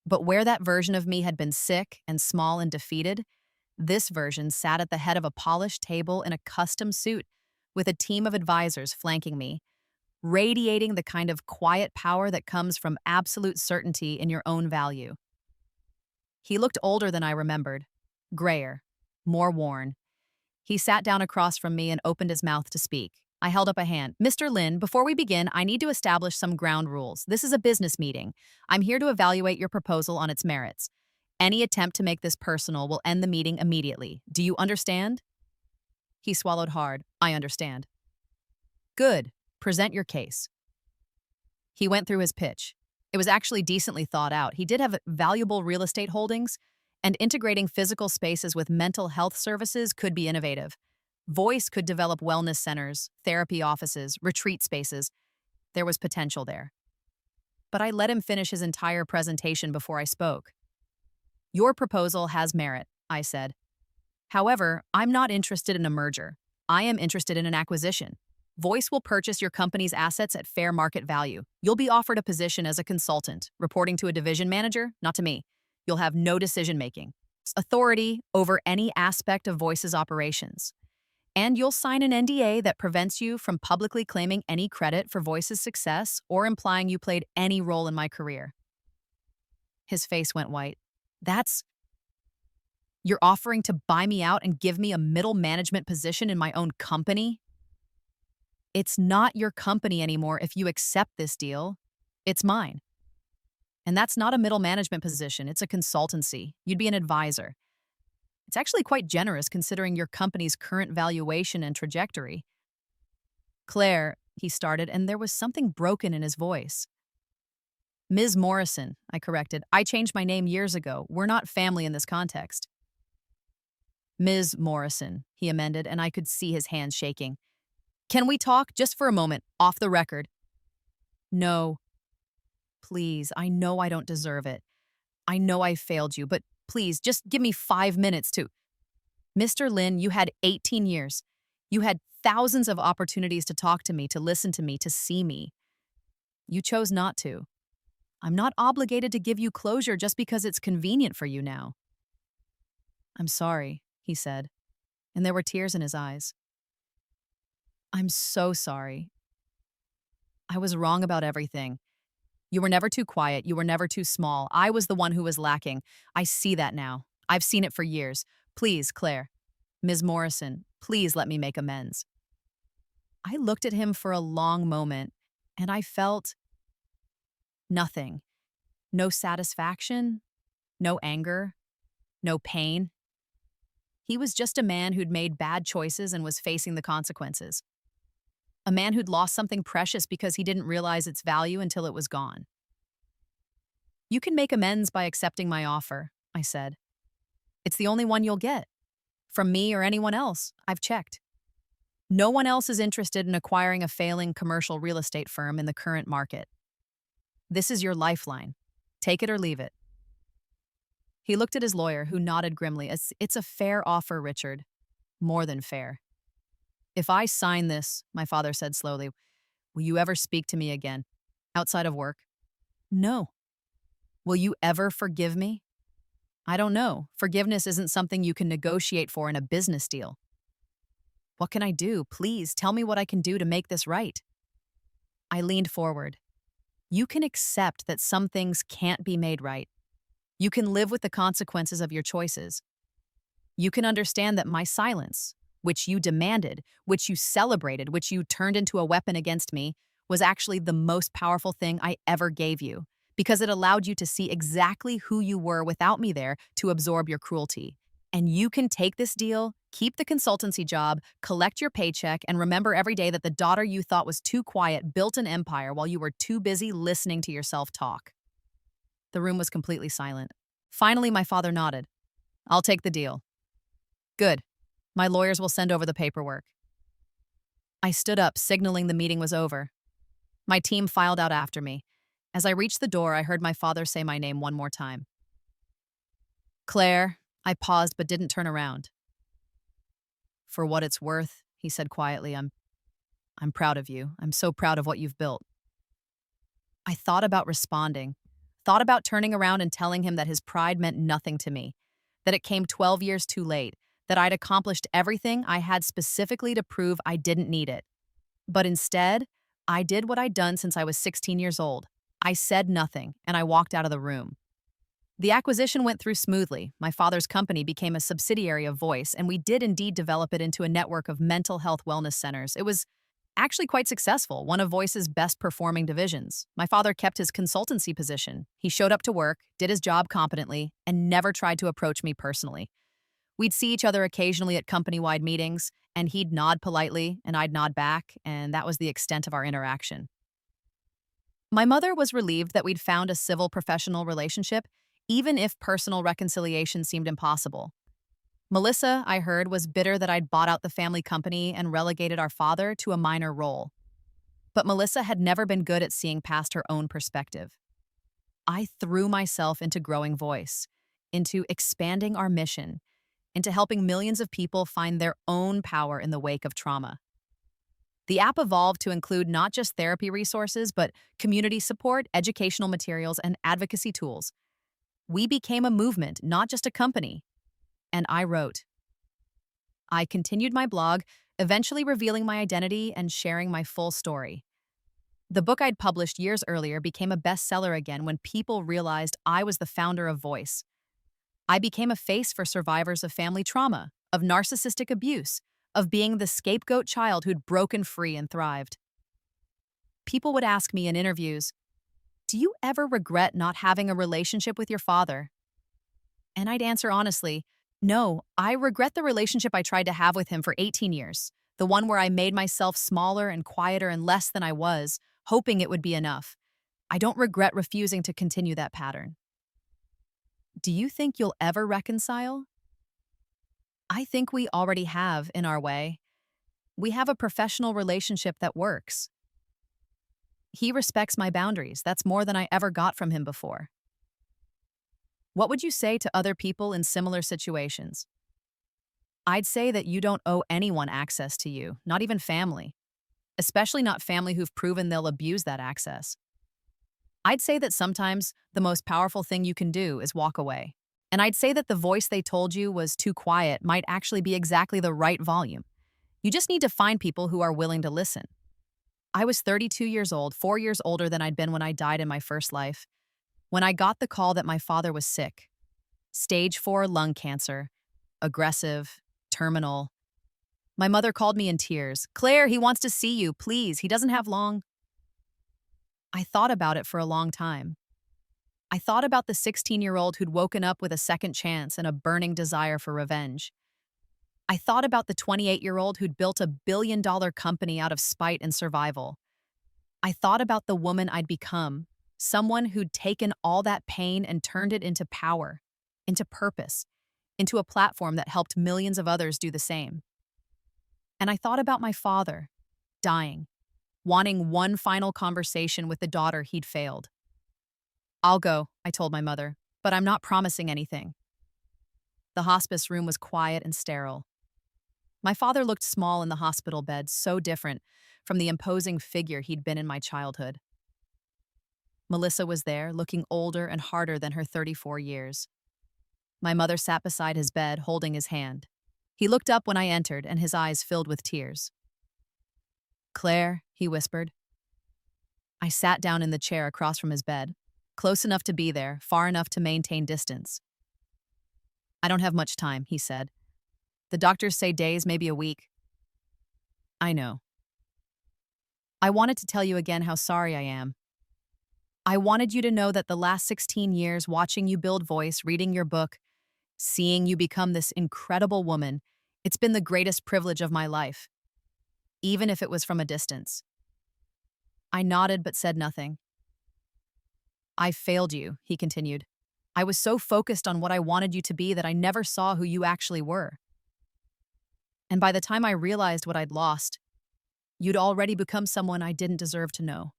But where that version of me had been sick and small and defeated, this version sat at the head of a polished table in a custom suit, with a team of advisors flanking me, radiating the kind of quiet power that comes from absolute certainty in your own value. He looked older than I remembered, grayer, more worn. He sat down across from me and opened his mouth to speak. I held up a hand. Mr. Lin, before we begin, I need to establish some ground rules. This is a business meeting. I'm here to evaluate your proposal on its merits. Any attempt to make this personal will end the meeting immediately. Do you understand? He swallowed hard. I understand. Good. Present your case. He went through his pitch. It was actually decently thought out. He did have valuable real estate holdings, and integrating physical spaces with mental health services could be innovative. Voice could develop wellness centers, therapy offices, retreat spaces. There was potential there. But I let him finish his entire presentation before I spoke. Your proposal has merit, I said. However, I'm not interested in a merger. I am interested in an acquisition. Voice will purchase your company's assets at fair market value. You'll be offered a position as a consultant, reporting to a division manager, not to me. You'll have no decision-making, authority over any aspect of Voice's operations. And you'll sign an NDA that prevents you from publicly claiming any credit for Voice's success or implying you played any role in my career. His face went white. You're offering to buy me out and give me a middle management position in my own company? It's not your company anymore if you accept this deal. It's mine. And that's not a middle management position, it's a consultancy. You'd be an advisor. It's actually quite generous considering your company's current valuation and trajectory. Claire, he started, and there was something broken in his voice. Ms. Morrison, I corrected. I changed my name years ago. We're not family in this context. Ms. Morrison, he amended, and I could see his hands shaking. Can we talk just for a moment, off the record? No. Please, I know I don't deserve it. I know I failed you, but please, just give me 5 minutes to... Mr. Lin, you had 18 years. You had thousands of opportunities to talk to me, to listen to me, to see me. You chose not to. I'm not obligated to give you closure just because it's convenient for you now. I'm sorry, he said, and there were tears in his eyes. I'm so sorry. I was wrong about everything. You were never too quiet. You were never too small. I was the one who was lacking. I see that now. I've seen it for years. Please, Claire. Ms. Morrison, please let me make amends. I looked at him for a long moment, and I felt nothing. No satisfaction, no anger, no pain. He was just a man who'd made bad choices and was facing the consequences. A man who'd lost something precious because he didn't realize its value until it was gone. You can make amends by accepting my offer, I said. It's the only one you'll get. From me or anyone else, I've checked. No one else is interested in acquiring a failing commercial real estate firm in the current market. This is your lifeline. Take it or leave it. He looked at his lawyer, who nodded grimly. It's a fair offer, Richard. More than fair. If I sign this, my father said slowly, will you ever speak to me again? Outside of work? No. Will you ever forgive me? I don't know. Forgiveness isn't something you can negotiate for in a business deal. What can I do? Please tell me what I can do to make this right. I leaned forward. You can accept that some things can't be made right. You can live with the consequences of your choices. You can understand that my silence, which you demanded, which you celebrated, which you turned into a weapon against me, was actually the most powerful thing I ever gave you, because it allowed you to see exactly who you were without me there to absorb your cruelty. And you can take this deal, keep the consultancy job, collect your paycheck, and remember every day that the daughter you thought was too quiet built an empire while you were too busy listening to yourself talk. The room was completely silent. Finally, my father nodded. I'll take the deal. Good. My lawyers will send over the paperwork. I stood up, signaling the meeting was over. My team filed out after me. As I reached the door, I heard my father say my name one more time. Claire. I paused but didn't turn around. For what it's worth, he said quietly, I'm proud of you. I'm so proud of what you've built. I thought about responding, thought about turning around and telling him that his pride meant nothing to me, that it came 12 years too late, that I'd accomplished everything I had specifically to prove I didn't need it. But instead, I did what I'd done since I was 16 years old. I said nothing, and I walked out of the room. The acquisition went through smoothly. My father's company became a subsidiary of Voice, and we did indeed develop it into a network of mental health wellness centers. It was actually quite successful, one of Voice's best-performing divisions. My father kept his consultancy position. He showed up to work, did his job competently, and never tried to approach me personally. We'd see each other occasionally at company-wide meetings, and he'd nod politely, and I'd nod back, and that was the extent of our interaction. My mother was relieved that we'd found a civil professional relationship, even if personal reconciliation seemed impossible. Melissa, I heard, was bitter that I'd bought out the family company and relegated our father to a minor role. But Melissa had never been good at seeing past her own perspective. I threw myself into growing Voice, into expanding our mission, into helping millions of people find their own power in the wake of trauma. The app evolved to include not just therapy resources, but community support, educational materials, and advocacy tools. We became a movement, not just a company. And I wrote. I continued my blog, eventually revealing my identity and sharing my full story. The book I'd published years earlier became a bestseller again when people realized I was the founder of Voice. I became a face for survivors of family trauma, of narcissistic abuse, of being the scapegoat child who'd broken free and thrived. People would ask me in interviews, do you ever regret not having a relationship with your father? And I'd answer honestly, no, I regret the relationship I tried to have with him for 18 years, the one where I made myself smaller and quieter and less than I was, hoping it would be enough. I don't regret refusing to continue that pattern. Do you think you'll ever reconcile? I think we already have, in our way. We have a professional relationship that works. He respects my boundaries. That's more than I ever got from him before. What would you say to other people in similar situations? I'd say that you don't owe anyone access to you, not even family, especially not family who've proven they'll abuse that access. I'd say that sometimes the most powerful thing you can do is walk away. And I'd say that the voice they told you was too quiet might actually be exactly the right volume. You just need to find people who are willing to listen. I was 32 years old, 4 years older than I'd been when I died in my first life, when I got the call that my father was sick. Stage 4 lung cancer, aggressive, terminal. My mother called me in tears. Claire, he wants to see you, please. He doesn't have long. I thought about it for a long time. I thought about the 16-year-old who'd woken up with a second chance and a burning desire for revenge. I thought about the 28-year-old who'd built a billion-dollar company out of spite and survival. I thought about the woman I'd become, someone who'd taken all that pain and turned it into power, into purpose, into a platform that helped millions of others do the same. And I thought about my father, dying, wanting one final conversation with the daughter he'd failed. "I'll go," I told my mother, "but I'm not promising anything." The hospice room was quiet and sterile. My father looked small in the hospital bed, so different from the imposing figure he'd been in my childhood. Melissa was there, looking older and harder than her 34 years. My mother sat beside his bed, holding his hand. He looked up when I entered, and his eyes filled with tears. "Claire," he whispered. I sat down in the chair across from his bed, close enough to be there, far enough to maintain distance. "I don't have much time," he said. "The doctors say days, maybe a week." "I know. I wanted to tell you again how sorry I am. I wanted you to know that the last 16 years, watching you build voice, reading your book, seeing you become this incredible woman, it's been the greatest privilege of my life, even if it was from a distance." I nodded but said nothing. "I failed you," he continued. "I was so focused on what I wanted you to be that I never saw who you actually were. And by the time I realized what I'd lost, you'd already become someone I didn't deserve to know."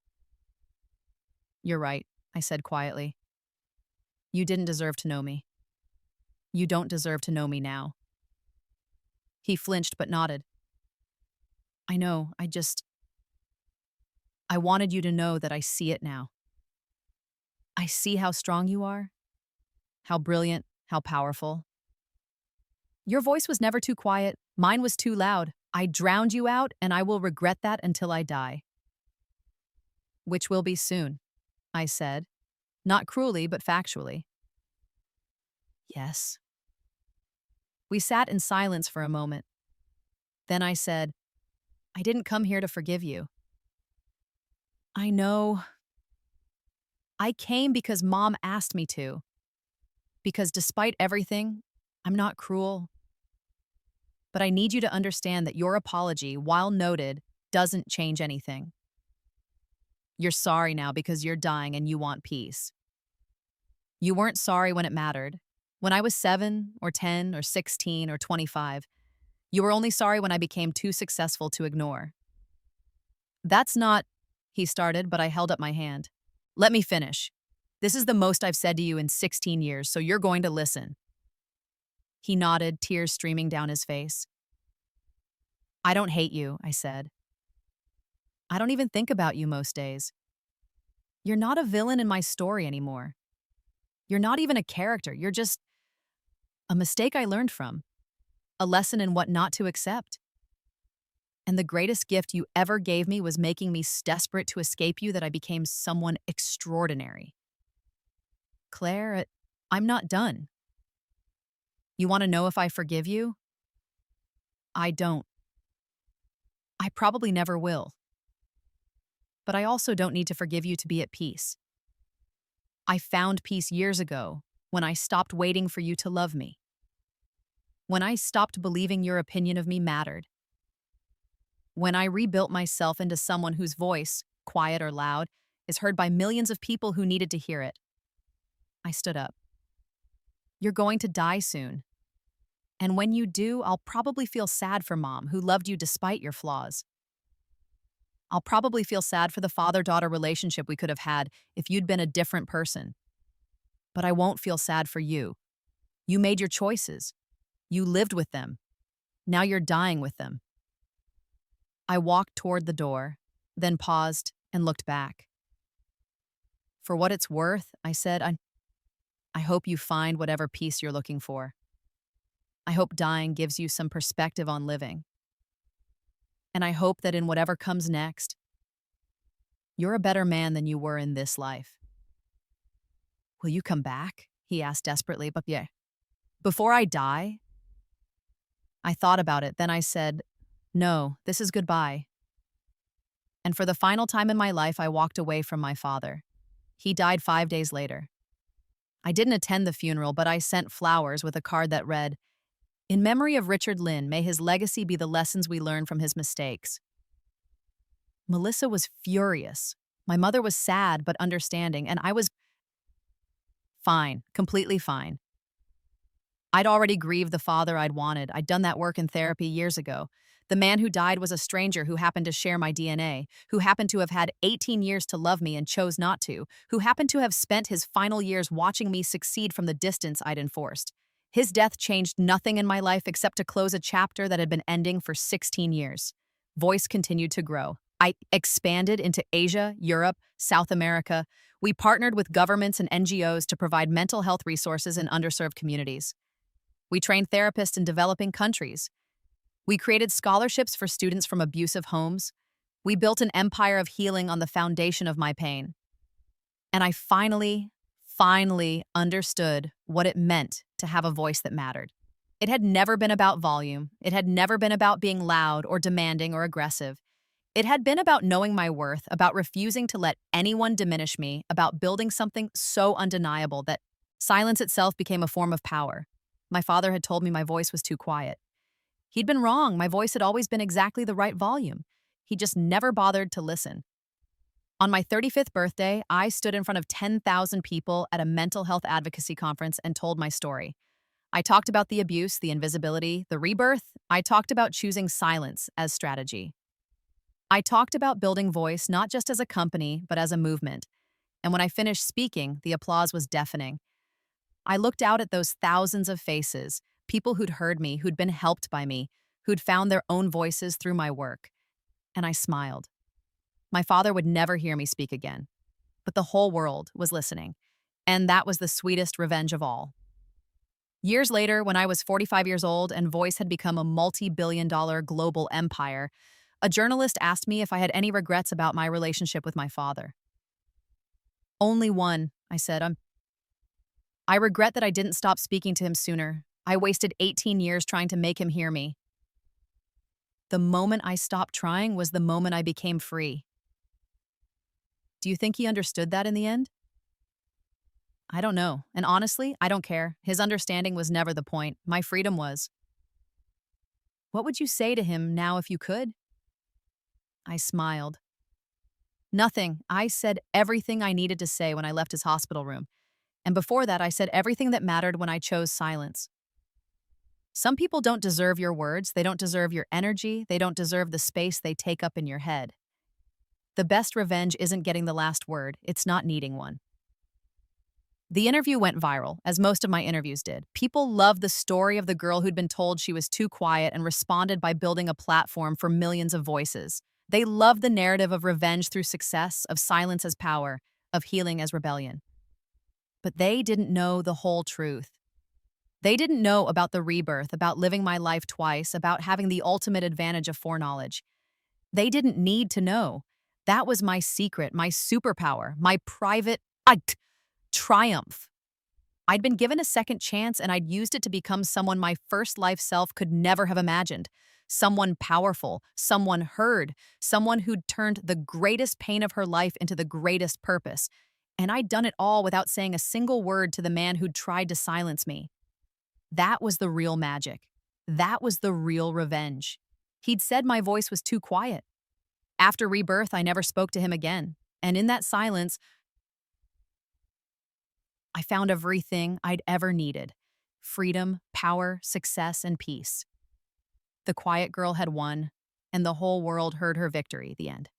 "You're right," I said quietly. "You didn't deserve to know me. You don't deserve to know me now." He flinched but nodded. "I know, I wanted you to know that I see it now. I see how strong you are, how brilliant, how powerful. Your voice was never too quiet, mine was too loud. I drowned you out, and I will regret that until I die." "Which will be soon," I said, not cruelly but factually. "Yes." We sat in silence for a moment. Then I said, "I didn't come here to forgive you." "I know. I came because Mom asked me to. Because despite everything, I'm not cruel. But I need you to understand that your apology, while noted, doesn't change anything. You're sorry now because you're dying and you want peace. You weren't sorry when it mattered. When I was 7 or 10 or 16 or 25, you were only sorry when I became too successful to ignore." "That's not," he started, but I held up my hand. "Let me finish. This is the most I've said to you in 16 years, so you're going to listen." He nodded, tears streaming down his face. "I don't hate you," I said. "I don't even think about you most days. You're not a villain in my story anymore. You're not even a character. You're just a mistake I learned from, a lesson in what not to accept. And the greatest gift you ever gave me was making me desperate to escape you that I became someone extraordinary. Claire, I'm not done. You want to know if I forgive you? I don't. I probably never will. But I also don't need to forgive you to be at peace. I found peace years ago when I stopped waiting for you to love me. When I stopped believing your opinion of me mattered. When I rebuilt myself into someone whose voice, quiet or loud, is heard by millions of people who needed to hear it. I stood up. You're going to die soon. And when you do, I'll probably feel sad for Mom, who loved you despite your flaws. I'll probably feel sad for the father-daughter relationship we could have had if you'd been a different person. But I won't feel sad for you. You made your choices. You lived with them. Now you're dying with them. I walked toward the door, then paused and looked back. For what it's worth, I said, I hope you find whatever peace you're looking for. I hope dying gives you some perspective on living. And I hope that in whatever comes next, you're a better man than you were in this life. Will you come back? He asked desperately, but yeah. Before I die? I thought about it, then I said, no, this is goodbye. And for the final time in my life, I walked away from my father. He died 5 days later. I didn't attend the funeral, but I sent flowers with a card that read, "In memory of Richard Lynn, may his legacy be the lessons we learn from his mistakes." Melissa was furious. My mother was sad but understanding, and I was fine, completely fine. I'd already grieved the father I'd wanted. I'd done that work in therapy years ago. The man who died was a stranger who happened to share my DNA, who happened to have had 18 years to love me and chose not to, who happened to have spent his final years watching me succeed from the distance I'd enforced. His death changed nothing in my life except to close a chapter that had been ending for 16 years. Voice continued to grow. I expanded into Asia, Europe, South America. We partnered with governments and NGOs to provide mental health resources in underserved communities. We trained therapists in developing countries. We created scholarships for students from abusive homes. We built an empire of healing on the foundation of my pain. And I finally understood what it meant to have a voice that mattered. It had never been about volume. It had never been about being loud or demanding or aggressive. It had been about knowing my worth, about refusing to let anyone diminish me, about building something so undeniable that silence itself became a form of power. My father had told me my voice was too quiet. He'd been wrong. My voice had always been exactly the right volume. He just never bothered to listen. On my 35th birthday, I stood in front of 10,000 people at a mental health advocacy conference and told my story. I talked about the abuse, the invisibility, the rebirth. I talked about choosing silence as strategy. I talked about building voice not just as a company, but as a movement. And when I finished speaking, the applause was deafening. I looked out at those thousands of faces, people who'd heard me, who'd been helped by me, who'd found their own voices through my work. And I smiled. My father would never hear me speak again. But the whole world was listening. And that was the sweetest revenge of all. Years later, when I was 45 years old and Voice had become a multi-billion-dollar global empire, a journalist asked me if I had any regrets about my relationship with my father. Only one, I said. I regret that I didn't stop speaking to him sooner. I wasted 18 years trying to make him hear me. The moment I stopped trying was the moment I became free. Do you think he understood that in the end? I don't know, and honestly, I don't care. His understanding was never the point. My freedom was. What would you say to him now if you could? I smiled. Nothing. I said everything I needed to say when I left his hospital room. And before that, I said everything that mattered when I chose silence. Some people don't deserve your words. They don't deserve your energy. They don't deserve the space they take up in your head. The best revenge isn't getting the last word. It's not needing one. The interview went viral, as most of my interviews did. People loved the story of the girl who'd been told she was too quiet and responded by building a platform for millions of voices. They loved the narrative of revenge through success, of silence as power, of healing as rebellion. But they didn't know the whole truth. They didn't know about the rebirth, about living my life twice, about having the ultimate advantage of foreknowledge. They didn't need to know. That was my secret, my superpower, my private triumph. I'd been given a second chance and I'd used it to become someone my first life self could never have imagined. Someone powerful, someone heard, someone who'd turned the greatest pain of her life into the greatest purpose. And I'd done it all without saying a single word to the man who'd tried to silence me. That was the real magic. That was the real revenge. He'd said my voice was too quiet. After Rebirth, I never spoke to him again. And in that silence, I found everything I'd ever needed: freedom, power, success, and peace. The quiet girl had won, and the whole world heard her victory at the end.